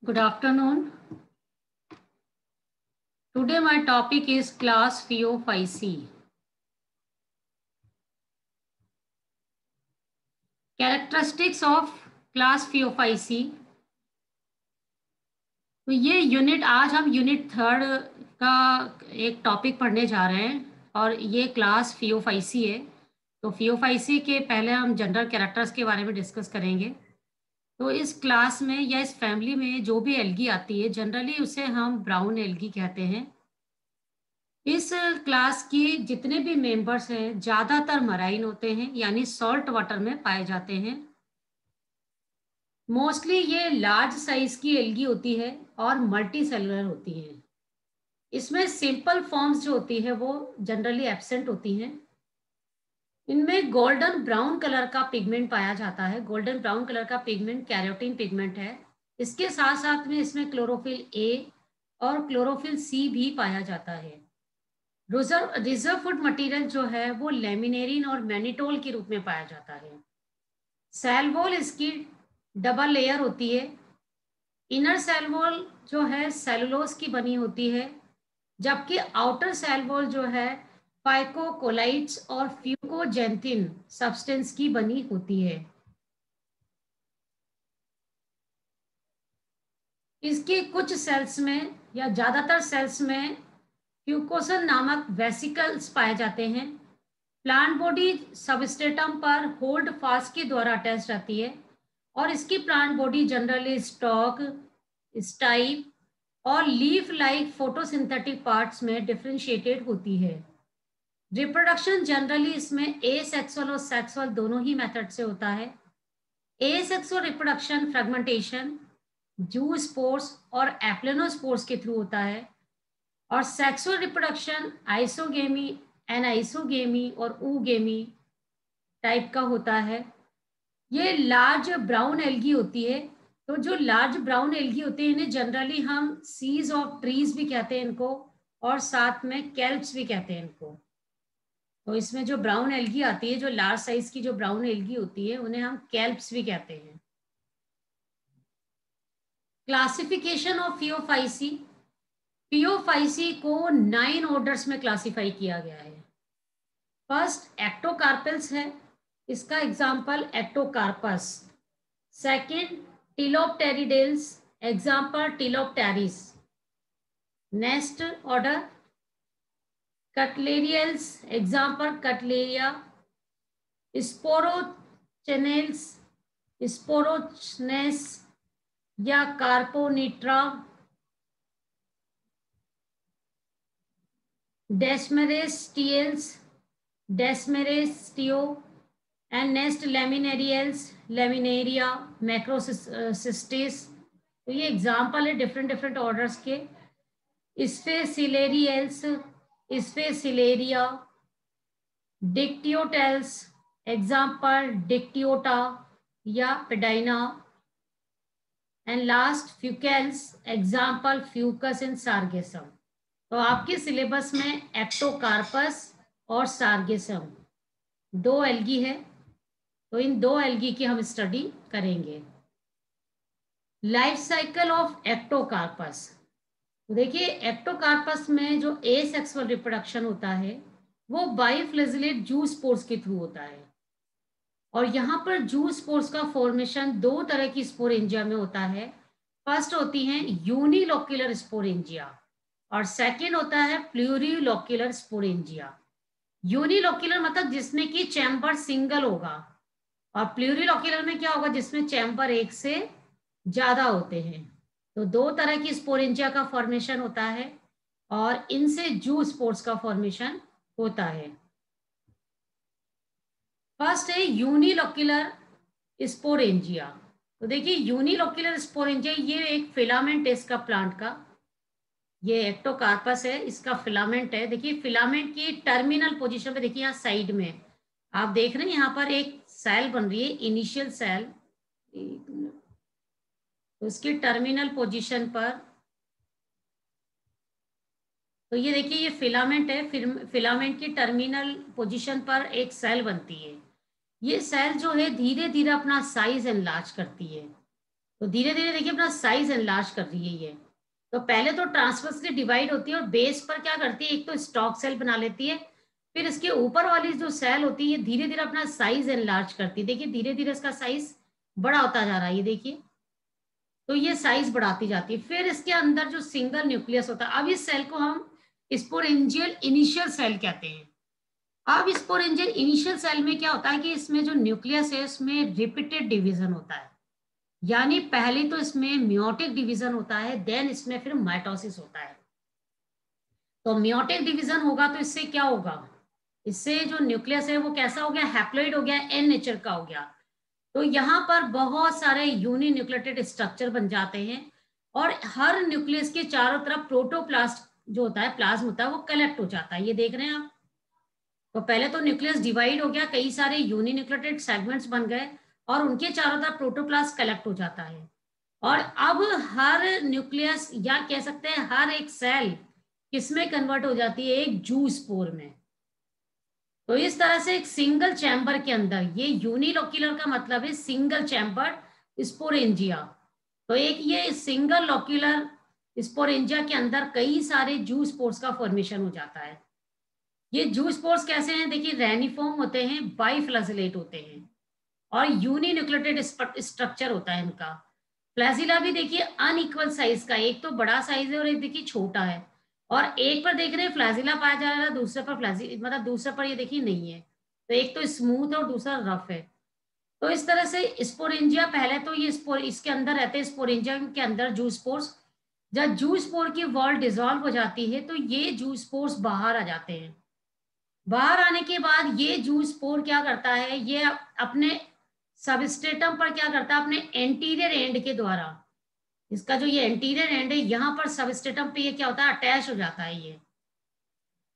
Good afternoon. Today my topic is class Phaeophyceae. Characteristics of class Phaeophyceae. तो ये unit आज हम unit 3 का एक टॉपिक पढ़ने जा रहे हैं और ये क्लास Phaeophyceae है। तो Phaeophyceae के पहले हम जनरल कैरेक्टर्स के बारे में डिस्कस करेंगे। तो इस क्लास में या इस फैमिली में जो भी एल्गी आती है जनरली उसे हम ब्राउन एल्गी कहते हैं। इस क्लास की जितने भी मेंबर्स हैं ज्यादातर मराइन होते हैं यानी सॉल्ट वाटर में पाए जाते हैं। मोस्टली ये लार्ज साइज की एल्गी होती है और मल्टी सेलुलर होती है। इसमें सिंपल फॉर्म्स जो होती है वो जनरली एब्सेंट होती हैं। इनमें गोल्डन ब्राउन कलर का पिगमेंट पाया जाता है। गोल्डन ब्राउन कलर का पिगमेंट कैरोटीन पिगमेंट है। इसके साथ साथ में इसमें क्लोरोफिल ए और क्लोरोफिल सी भी पाया जाता है। रिजर्व फूड मटेरियल जो है वो लेमिनेरिन और मैनिटोल के रूप में पाया जाता है। सेल वॉल इसकी डबल लेयर होती है। इनर सेल वॉल जो है सेलुलोज की बनी होती है, जबकि आउटर सेल वॉल जो है फाइकोकोलाइट्स और फ्यूकोजेंथिन सब्सटेंस की बनी होती है। इसके कुछ सेल्स में या ज्यादातर सेल्स में फ्यूकोसन नामक वेसिकल्स पाए जाते हैं। प्लांट बॉडी सबस्ट्रेटम पर होल्ड फास्ट के द्वारा अटैच रहती है और इसकी plant body generally stock, stipe और लीफ लाइक फोटोसिंथेटिक पार्ट्स में डिफरेंशिएटेड होती है। रिप्रोडक्शन जनरली इसमें एसेक्सुअल और सेक्सुअल दोनों ही मेथड से होता है। एसेक्सुअल रिप्रोडक्शन फ्रेगमेंटेशन, जू स्पोर्स और एप्लेनोस्पोर्स के थ्रू होता है और सेक्सुअल रिप्रोडक्शन आइसोगेमी, एनाइसोगेमी और ऊगेमी टाइप का होता है। ये लार्ज ब्राउन एल्गी होती है। तो जो लार्ज ब्राउन एल्गी होती है इन्हें जनरली हम सीज ऑफ ट्रीज भी कहते हैं इनको, और साथ में कैल्प्स भी कहते हैं इनको। तो इसमें जो ब्राउन एल्गी आती है, जो लार्ज साइज की जो ब्राउन एल्गी होती है उन्हें हम कैल्प्स भी कहते हैं। Classification of Phaeophyceae। Phaeophyceae को 9 ऑर्डर्स में क्लासिफाई किया गया है। फर्स्ट एक्टोकार्पेल्स है, इसका example Ectocarpus. Second Tilopteridales, example Tilopteris. Next order Cutleriales, example Cutleria. Sporochnales, Sporochnus या Carpomitra. Desmarestiales, Desmarestia and next Laminariales, Laminaria, Macrocystis. तो ये एग्जाम्पल है डिफरेंट डिफरेंट ऑर्डर्स के। स्फेसिलेरियल्स, स्फेसिलेरिया। डिक्टियोटेल्स, एग्जाम्पल डिक्टियोटा या Padina. And last Fucales, example Fucus in Sargassum. तो आपके syllabus में Ectocarpus और सार्गेसम दो एल्गी है, तो इन दो एल्गी की हम स्टडी करेंगे। Life cycle of Ectocarpus. तो देखिए एक्टोकार्पस में जो एसेक्सुअल रिप्रोडक्शन होता है वो बाइफ्लेजिलेट जू स्पोर्स के थ्रू होता है। और यहाँ पर जू स्पोर्स का फॉर्मेशन दो तरह की स्पोरेंजिया में होता है। फर्स्ट होती है यूनिलोक्युलर स्पोरेंजिया और सेकेंड होता है प्लूरिलोक्युलर स्पोरेंजिया। यूनिलोक्युलर मतलब जिसमें कि चैम्बर सिंगल होगा, और प्लूरिलोक्युलर में क्या होगा, जिसमें चैम्बर एक से ज्यादा होते हैं। तो दो तरह की स्पोरेंजिया का फॉर्मेशन होता है और इनसे जू स्पोर्स का फॉर्मेशन होता है। फर्स्ट है यूनिलोक्युलर स्पोरेंजिया। तो देखिए यूनिलोक्युलर स्पोरेंजिया ये एक फिलामेंट है इसका प्लांट का। ये एक्टोकार्पस है, इसका फिलामेंट है। देखिए फिलामेंट की टर्मिनल पोजीशन पे देखिए यहाँ साइड में आप देख रहे हैं यहाँ पर एक सेल बन रही है, इनिशियल सेल। एक मिनट, तो इसकी टर्मिनल पोजीशन पर तो ये देखिए ये फिलामेंट है। फिर फिलामेंट की टर्मिनल पोजीशन पर एक सेल बनती है। ये सेल जो है धीरे धीरे अपना साइज एनलार्ज करती है। तो धीरे धीरे देखिए अपना साइज एनलार्ज कर रही है ये। तो पहले तो ट्रांसवर्सली डिवाइड होती है और बेस पर क्या करती है, एक तो स्टॉक सेल बना लेती है, फिर इसके ऊपर वाली जो सेल होती है ये धीरे धीरे अपना साइज एनलार्ज करती है। देखिए धीरे धीरे इसका साइज बड़ा होता जा रहा है, ये देखिए। तो ये साइज बढ़ाती जाती है। फिर इसके अंदर जो सिंगल न्यूक्लियस होता है, अब इस सेल को हम स्पोरेंजियल इनिशियल सेल कहते हैं। अब स्पोरेंजियल इनिशियल सेल में क्या होता है कि इसमें जो न्यूक्लियस है उसमें रिपीटेड डिवीजन होता है, यानी पहले तो इसमें मियोटिक डिवीजन होता है, देन इसमें फिर माइटोसिस होता है। तो मियोटिक डिवीजन होगा तो इससे क्या होगा, इससे जो न्यूक्लियस है वो कैसा हो गया, हैप्लॉइड हो गया, एन नेचर का हो गया। तो यहाँ पर बहुत सारे यूनिन्यूक्लियोटाइड स्ट्रक्चर बन जाते हैं और हर न्यूक्लियस के चारों तरफ प्रोटोप्लास्ट जो होता है, प्लाज्म होता है, वो कलेक्ट हो जाता है। ये देख रहे हैं आप। तो पहले तो न्यूक्लियस डिवाइड हो गया, कई सारे यूनिन्यूक्लियोटाइड सेगमेंट्स बन गए और उनके चारों तरफ प्रोटोप्लास्ट कलेक्ट हो जाता है। और अब हर न्यूक्लियस या कह सकते हैं हर एक सेल किसमें कन्वर्ट हो जाती है, एक जू स्पोर में। तो इस तरह से एक सिंगल चैम्बर के अंदर, ये यूनिलोक्यूलर का मतलब है सिंगल चैम्बर स्पोरेंजिया। तो एक ये सिंगल लोक्यूलर स्पोरेंजिया के अंदर कई सारे जू स्पोर्स का फॉर्मेशन हो जाता है। ये जू स्पोर्स कैसे हैं, देखिए रेनिफॉर्म होते हैं, बाइफ्लैजिलेट होते हैं और यूनिन्यूक्लियोटाइड स्ट्रक्चर होता है इनका। फ्लैजिला भी देखिए अनइक्वल साइज का, एक तो बड़ा साइज है और एक देखिए छोटा है। और एक पर देख रहे हैं फ्लैजिला पाया जा रहा है, दूसरे पर मतलब दूसरे पर ये देखिए नहीं है। तो एक तो स्मूथ और दूसरा रफ है। तो इस तरह से स्पोरेंजिया, पहले तो ये स्पोर इसके अंदर रहते हैं, स्पोरेंजिया के अंदर जू स्पोर्स। जब जू स्पोर की वॉल डिसॉल्व हो जाती है तो ये जू स्पोर्स बाहर आ जाते हैं। बाहर आने के बाद ये जू स्पोर क्या करता है, ये अपने सबस्ट्रेटम पर क्या करता है, अपने एंटीरियर एंड के द्वारा, इसका जो ये एंटीरियर एंड है यहाँ पर सबस्ट्रेटम पे ये क्या होता है, अटैच हो जाता है ये।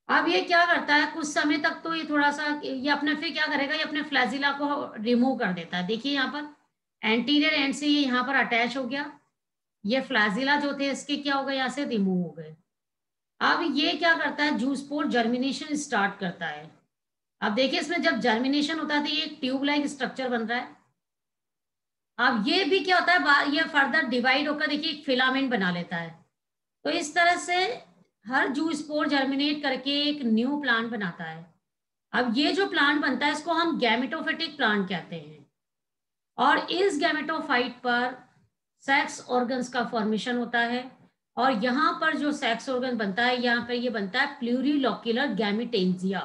अब ये क्या करता है, कुछ समय तक तो ये थोड़ा सा ये अपने फिर क्या करेगा, ये अपने फ्लैजिला को रिमूव कर देता है। देखिए यहाँ पर एंटीरियर एंड से ये यहाँ पर अटैच हो गया, ये फ्लैजिला जो थे इसके क्या हो गए, यहाँ से रिमूव हो गए। अब ये क्या करता है, जू स्पोर जर्मिनेशन स्टार्ट करता है। अब देखिए इसमें जब जर्मिनेशन होता है तो ये एक ट्यूब लाइक स्ट्रक्चर बन रहा है। अब ये भी क्या होता है, ये फर्दर डिवाइड होकर देखिए एक फिलामेंट बना लेता है। तो इस तरह से हर जू स्पोर जर्मिनेट करके एक न्यू प्लांट बनाता है। अब ये जो प्लांट बनता है इसको हम गैमेटोफिटिक प्लांट कहते हैं। और इस गैमेटोफाइट पर सेक्स ऑर्गन्स का फॉर्मेशन होता है। और यहाँ पर जो सेक्स ऑर्गन बनता है, यहाँ पर ये बनता है प्लूरिलोक्यूलर गैमेटेंजिया।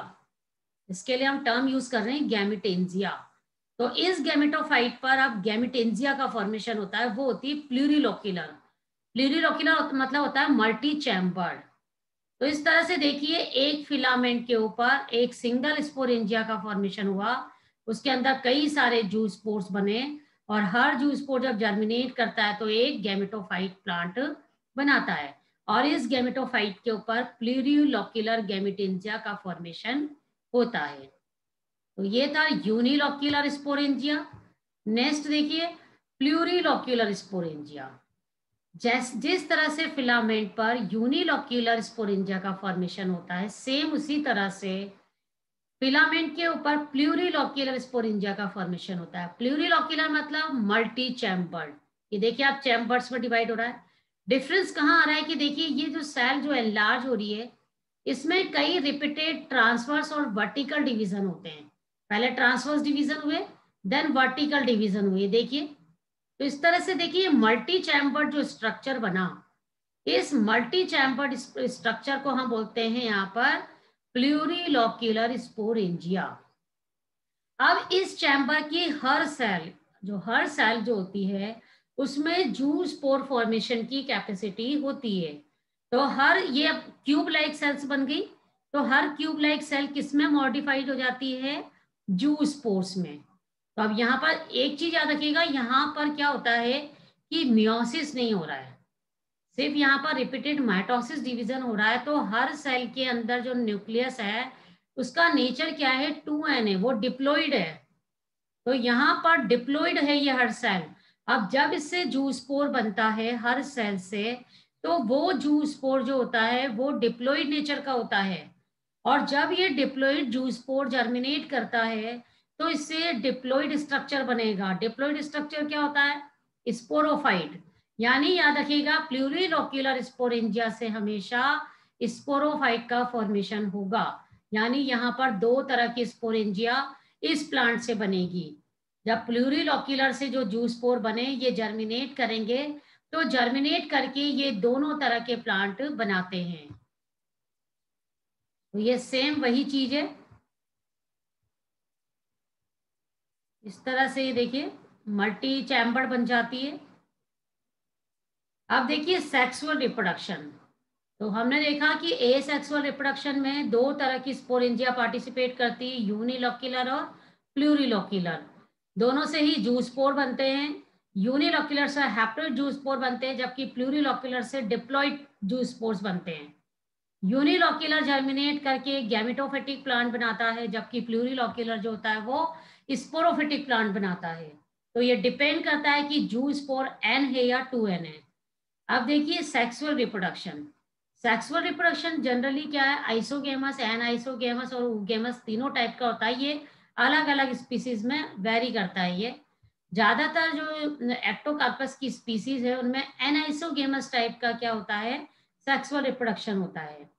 इसके लिए हम टर्म यूज कर रहे हैं गैमेटेंजिया। तो इस गैमेटोफाइट पर अब गैमेटेंजिया का फॉर्मेशन होता है, वो होती है प्लूरिलोक्यूलर। प्लूरिलोक्यूलर मतलब होता है मल्टी चैम्बर्ड। तो इस तरह से देखिए एक फिलामेंट के ऊपर एक सिंगल स्पोरेंजिया का फॉर्मेशन हुआ, उसके अंदर कई सारे जू स्पोर्स बने और हर जू स्पोर जब जर्मिनेट करता है तो एक गैमेटोफाइट प्लांट बनाता है। और इस गैमेटोफाइट के ऊपर प्लूरिलोक्यूलर गैमेटेंजिया का फॉर्मेशन होता है। तो ये था यूनिलोक्यूलर स्पोरेंजिया। नेक्स्ट देखिए प्लूरिलोक्यूलर स्पोरेंजिया। जिस तरह से फिलामेंट पर यूनिलोक्यूलर स्पोरेंजिया का फॉर्मेशन होता है, सेम उसी तरह से फिलामेंट के ऊपर प्लूरिलोक्यूलर स्पोरेंजिया का फॉर्मेशन होता है। प्लूरिलोक्यूलर मतलब मल्टी चैम्बर्ड। ये देखिए आप चैम्बर्स में डिवाइड हो रहा है। डिफरेंस कहाँ आ रहा है कि देखिए ये जो सेल जो एनलार्ज हो रही है इसमें कई रिपीटेड ट्रांसवर्स और वर्टिकल डिवीजन होते हैं। पहले ट्रांसवर्स डिवीजन हुए, देन वर्टिकल डिवीजन हुए। देखिए तो इस तरह से देखिए मल्टी चैम्बर्ड जो स्ट्रक्चर बना, इस मल्टी चैम्बर्ड स्ट्रक्चर को हम बोलते हैं यहाँ पर प्लूरिलोक्यूलर स्पोरेंजिया। अब इस चैम्बर की हर सेल जो होती है उसमें जू स्पोर फॉर्मेशन की कैपेसिटी होती है। तो हर ये क्यूब लाइक सेल्स बन गई, तो हर क्यूब लाइक सेल किसमें मॉडिफाइड हो जाती है, जू स्पोर्स में। तो अब यहाँ पर एक चीज याद रखिएगा, यहाँ पर क्या होता है कि मियोसिस नहीं हो रहा है, सिर्फ यहाँ पर रिपीटेड माइटोसिस डिवीजन हो रहा है। तो हर सेल के अंदर जो न्यूक्लियस है उसका नेचर क्या है, 2n है, वो डिप्लॉइड है। तो यहाँ पर डिप्लॉइड है ये हर सेल। अब जब इससे जू स्पोर बनता है हर सेल से, तो वो जू स्पोर जो होता है वो डिप्लॉइड नेचर का होता है। और जब ये डिप्लॉइड जू स्पोर जर्मिनेट करता है तो इससे डिप्लॉइड स्ट्रक्चर बनेगा। डिप्लॉइड स्ट्रक्चर क्या होता है, स्पोरोफाइट, यानी याद रखिएगा प्लूरिलोक्यूलर स्पोरेंजिया से हमेशा स्पोरोफाइट का फॉर्मेशन होगा, यानी यहाँ पर दो तरह की स्पोरेंजिया इस प्लांट से बनेगी। जब प्लूरिलोक्यूलर से जो जूस्पोर बने ये जर्मिनेट करेंगे, तो जर्मिनेट करके ये दोनों तरह के प्लांट बनाते हैं। तो ये सेम वही चीज है, इस तरह से ये देखिए मल्टी चैम्बर बन जाती है। अब देखिए सेक्सुअल रिप्रोडक्शन, तो हमने देखा कि एसेक्सुअल रिप्रोडक्शन में दो तरह की स्पोरेंजिया पार्टिसिपेट करती है, यूनिलोक्यूलर और प्लूरिलोक्यूलर। दोनों से ही जूस्पोर बनते हैं। यूनिलोक्यूलर से हैप्लॉइड जूस्पोर बनते हैं, जबकि प्लूरिलोक्यूलर से डिप्लॉइड जूस्पोर्स बनते हैं। यूनिलोक्यूलर जर्मिनेट करके गैमेटोफिटिक प्लांट बनाता है, जबकि प्लूरिलोक्यूलर जो होता है वो स्पोरोफिटिक प्लांट बनाता है। तो ये डिपेंड करता है कि जूस्पोर एन है या 2n है। अब देखिए sexual reproduction. Sexual reproduction generally क्या है, आइसोगेमस, एन आइसोगेमस और ओगेमस तीनों टाइप का होता है। ये अलग अलग स्पीसीज में वेरी करता है। ये ज्यादातर जो एक्टोकार्पस की स्पीसीज है उनमें एन आइसोगेमस टाइप का क्या होता है, सेक्सुअल रिप्रोडक्शन होता है।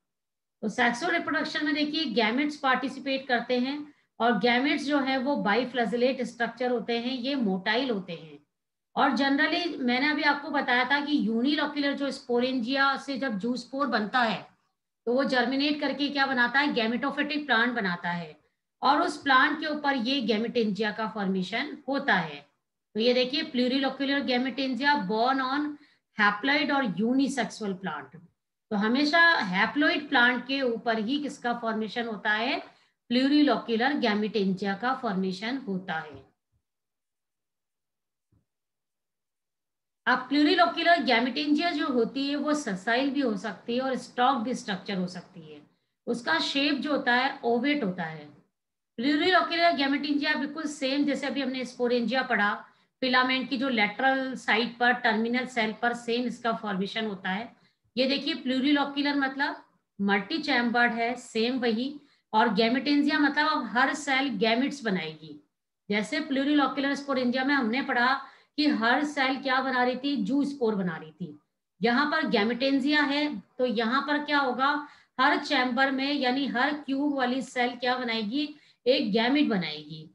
तो सेक्सुअल रिप्रोडक्शन में देखिए गैमेट्स पार्टिसिपेट करते हैं, और गैमेट्स जो है वो बाइफ्लैजिलेट स्ट्रक्चर होते हैं, ये मोटाइल होते हैं। और जनरली मैंने अभी आपको बताया था कि यूनिलोक्यूलर जो स्पोरेंजिया से जब जूस्पोर बनता है तो वो जर्मिनेट करके क्या बनाता है, गैमेटोफिटिक प्लांट बनाता है, और उस प्लांट के ऊपर ये गैमेटेंजिया का फॉर्मेशन होता है। तो ये देखिए प्लूरिलोक्यूलर गैमेटेंजिया बोर्न ऑन हैप्लॉइड और यूनिसेक्सुअल प्लांट। तो हमेशा हैप्लॉइड प्लांट के ऊपर ही किसका फॉर्मेशन होता है, प्लूरिलोक्यूलर गैमेटेंजिया का फॉर्मेशन होता है। अब प्लूरिलोक्यूलर गैमेटेंजिया जो होती है वो ससाइल भी हो सकती है और स्टॉक्ड स्ट्रक्चर हो सकती है। उसका शेप जो होता है ओवेट होता है। प्लूरिलोक्यूलर गैमेटेंजिया बिल्कुल सेम जैसे अभी हमने स्पोरेंजिया पढ़ा, फिलामेंट की जो लेटरल साइड पर टर्मिनल सेल पर सेम इसका फॉर्मेशन होता है। ये देखिए प्लूरिलोक्यूलर मतलब मल्टी चैम्बर्ड है, सेम वही। और गैमेटेंजिया मतलब अब हर सेल गैमेट्स बनाएगी। जैसे प्लूरिलोक्यूलर स्पोरेंजिया में हमने पढ़ा कि हर सेल क्या बना रही थी, जूस्पोर बना रही थी। यहाँ पर गैमेटेंजिया है तो यहाँ पर क्या होगा, हर चैम्बर में यानी हर क्यूब वाली सेल क्या बनाएगी, एक गैमेट बनाएगी।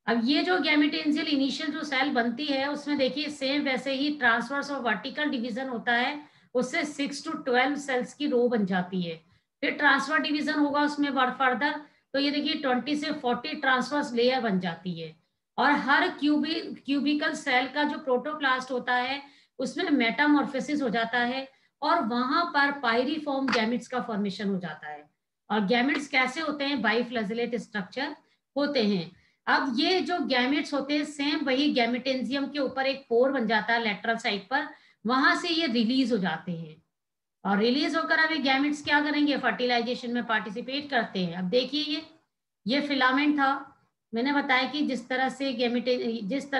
अब ये जो गैमेटेंजियल इनिशियल जो सेल बनती है उसमें देखिए सेम वैसे ही ट्रांसवर्स और वर्टिकल डिवीजन होता है, उससे 6 to 12 सेल्स की रो बन जाती है। फिर ट्रांसफर डिवीजन होगा उसमें फर्दर, तो ये देखिए 20 से 40 ट्रांसवर्स लेयर बन जाती है। और हर क्यूबिकल सेल का जो प्रोटोप्लास्ट होता है उसमें मेटामॉर्फोसिस हो जाता है, और वहां पर पायरिफॉर्म गैमेट्स का फॉर्मेशन हो जाता है। और गैमेट्स कैसे होते हैं, बाइफ्लैजिलेट स्ट्रक्चर होते हैं। अब ये जो गैमेट्स होते हैं सेम वही गैमेटेंजियम के ऊपर एक पोर बन जाता है लेटरल साइड पर, वहां से ये रिलीज हो जाते हैं। और रिलीज होकर अभी गैमेट्स क्या करेंगे, फर्टिलाइजेशन में पार्टिसिपेट करते हैं। अब देखिए ये फिलामेंट था, मैंने बताया कि जिस तरह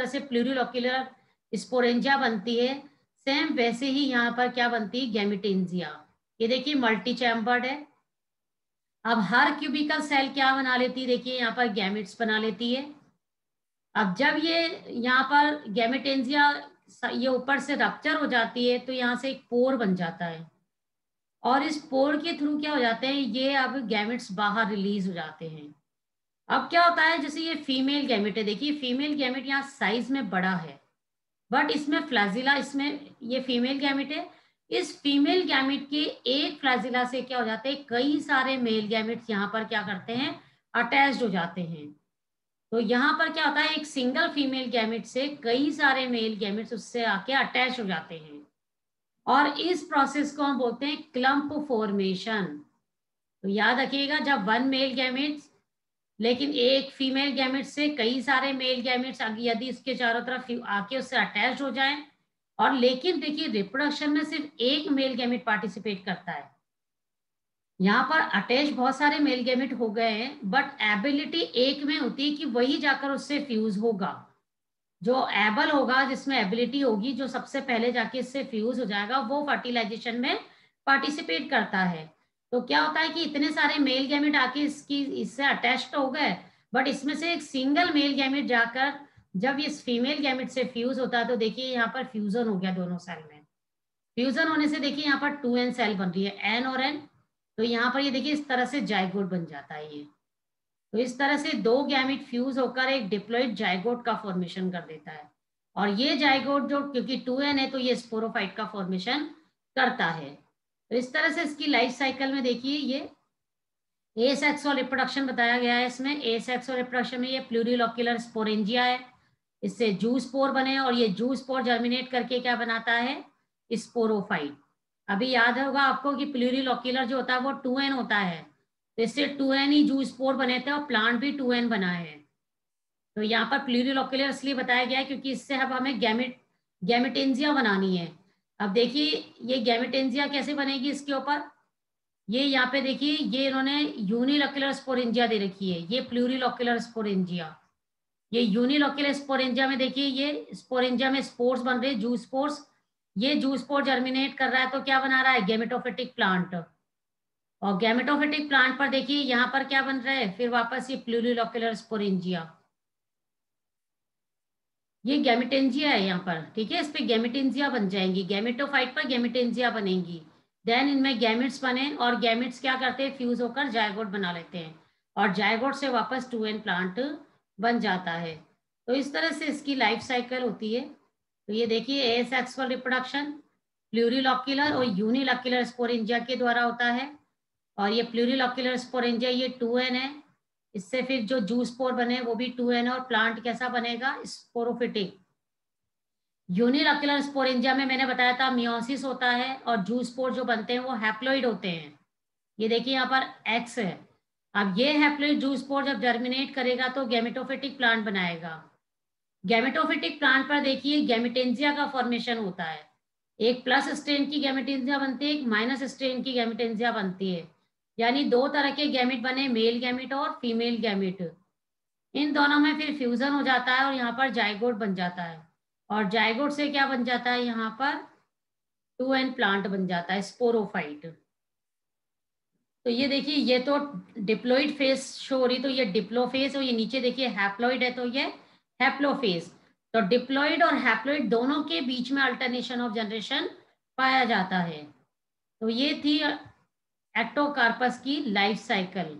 से प्लूरिलोक्यूलर स्पोरेंजिया बनती है सेम वैसे ही यहाँ पर क्या बनती है, गैमेटेंजिया। ये देखिए मल्टी चैम्बर्ड है। अब हर क्यूबिकल सेल क्या बना लेती है, देखिए यहाँ पर गैमेट्स बना लेती है। अब जब ये यहाँ पर गैमेटेंजिया ये ऊपर से रप्चर हो जाती है तो यहाँ से एक पोर बन जाता है, और इस पोर के थ्रू क्या हो जाते हैं, ये अब गैमेट्स बाहर रिलीज हो जाते हैं। अब क्या होता है, जैसे ये फीमेल गैमेट है, देखिए फीमेल गैमेट यहाँ साइज में बड़ा है, बट इसमें फ्लैजिला, इसमें ये फीमेल गैमेट है। इस फीमेल गैमेट के एक फ्लैजिला से क्या हो जाते हैं, कई सारे मेल गैमेट्स यहाँ पर क्या करते हैं, अटैच्ड हो जाते हैं। तो यहाँ पर क्या होता है, एक सिंगल फीमेल गैमेट से कई सारे मेल गैमेट्स उससे आके अटैच हो जाते हैं, और इस प्रोसेस को हम बोलते हैं क्लम्प फॉर्मेशन। तो याद रखिएगा, जब वन मेल गैमेट्स लेकिन एक फीमेल गैमेट से कई सारे मेल गैमेट्स यदि इसके चारों तरफ आके उससे अटैच हो जाएं, और लेकिन देखिए रिप्रोडक्शन में सिर्फ एक मेल गैमेट पार्टिसिपेट करता है। यहाँ पर अटैच बहुत सारे मेल गैमेट हो गए हैं, बट एबिलिटी एक में होती है कि वही जाकर उससे फ्यूज होगा। जो एबल होगा, जिसमें एबिलिटी होगी, जो सबसे पहले जाके इससे फ्यूज हो जाएगा, वो फर्टिलाइजेशन में पार्टिसिपेट करता है। तो क्या होता है कि इतने सारे मेल गैमेट आके इससे अटैच तो हो गए, बट इसमें से एक सिंगल मेल गैमेट जाकर जब इस फीमेल गैमेट से फ्यूज होता है तो देखिए यहाँ पर फ्यूजन हो गया दोनों सेल में। फ्यूजन होने से देखिए यहाँ पर 2n सेल बन रही है, n और n। तो यहाँ पर ये देखिए इस तरह से जाइगोट बन जाता है ये। तो इस तरह से दो गैमेट फ्यूज होकर एक डिप्लॉइड जाइगोट का फॉर्मेशन कर देता है। और ये जाइगोट जो क्योंकि 2n है तो ये स्पोरोफाइट का फॉर्मेशन करता है। तो इस तरह से इसकी लाइफ साइकिल में देखिए ये एसेक्सुअल रिप्रोडक्शन बताया गया है। इसमें एसेक्सुअल रिप्रोडक्शन में ये प्लूरिलॉक्यूलर स्पोरेंजिया है, इससे जू स्पोर बने और ये जू स्पोर जर्मिनेट करके क्या बनाता है, स्पोरोफाइट। अभी याद होगा आपको कि प्लूरिलॉक्यूलर जो होता है वो 2n होता है, तो इससे 2n ही जू स्पोर बने थे और प्लांट भी 2n बना है। तो यहाँ पर प्लूरिलॉक्यूलर इसलिए बताया गया है क्योंकि इससे अब हमें गैमेटेंजिया बनानी है। अब देखिए ये गैमेटेंजिया कैसे बनेगी, इसके ऊपर ये यहाँ पे देखिए ये इन्होंने यूनिलॉक्यूलर स्पोरेंजिया दे रखी है, ये प्लूरिलॉक्यूलर स्पोरेंजिया। ये यूनिलॉक्यूलर स्पोरेंजिया में देखिए ये स्पोरेंजिया में स्पोर्स बन रहे हैं, जू स्पोर्स। ये जू स्पोर जर्मिनेट कर रहा है तो क्या बना रहा है, गैमेटोफिटिक प्लांट। और गैमेटोफिटिक प्लांट पर देखिए यहाँ पर क्या बन रहा है, फिर वापस ये प्लूरिलॉक्यूलर स्पोरेंजिया। ये गैमेटेंजिया है यहाँ पर, ठीक है। इस पे गैमेटेंजिया बन जाएंगी, गैमेटोफाइट पर गैमेटेंजिया बनेंगी। देन इनमें गैमेट्स बने और गैमेट्स क्या करते हैं, फ्यूज होकर जायगोट बना लेते हैं और जायगोट से वापस 2n प्लांट बन जाता है। तो इस तरह से इसकी लाइफ साइकिल होती है। तो ये देखिए एसेक्सुअल रिप्रोडक्शन प्लूरिलॉक्यूलर और यूनिलॉक्यूलर स्पोरेंजिया के द्वारा होता है। और ये प्लूरिलॉक्यूलर स्पोरेंजिया ये 2n है, इससे फिर जो जू स्पोर बने वो भी 2n और प्लांट कैसा बनेगा, स्पोरोफिटिक। यूनिलॉक्यूलर स्पोरेंजिया में मैंने बताया था मियोसिस होता है और जू स्पोर जो बनते हैं वो हैप्लॉइड होते हैं। ये देखिए यहाँ पर एक्स है। अब ये हैप्लॉइड जू स्पोर जब जर्मिनेट करेगा तो गैमेटोफिटिक प्लांट बनाएगा। गैमेटोफिटिक प्लांट पर देखिए गैमेटेंजिया का फॉर्मेशन होता है, एक प्लस स्ट्रेन की गैमेटेंजिया बनती है, एक माइनस स्ट्रेन की गैमेटेंजिया बनती है। यानी दो तरह के गैमेट बने, मेल गैमेट और फीमेल गैमेट। इन दोनों में फिर फ्यूजन हो जाता है और यहाँ पर जाइगोट बन जाता है। और जाइगोट से क्या बन जाता है, यहाँ पर 2n प्लांट बन जाता है, स्पोरोफाइट। तो ये देखिए ये तो डिप्लॉइड फेज शो हो रही, तो ये डिप्लोफेज और ये नीचे देखिए हैप्लॉइड है तो ये हैप्लोफेज। तो डिप्लॉइड और हैप्लॉइड दोनों के बीच में अल्टरनेशन ऑफ जनरेशन पाया जाता है। तो ये थी एक्टोकार्पस की लाइफ साइकिल।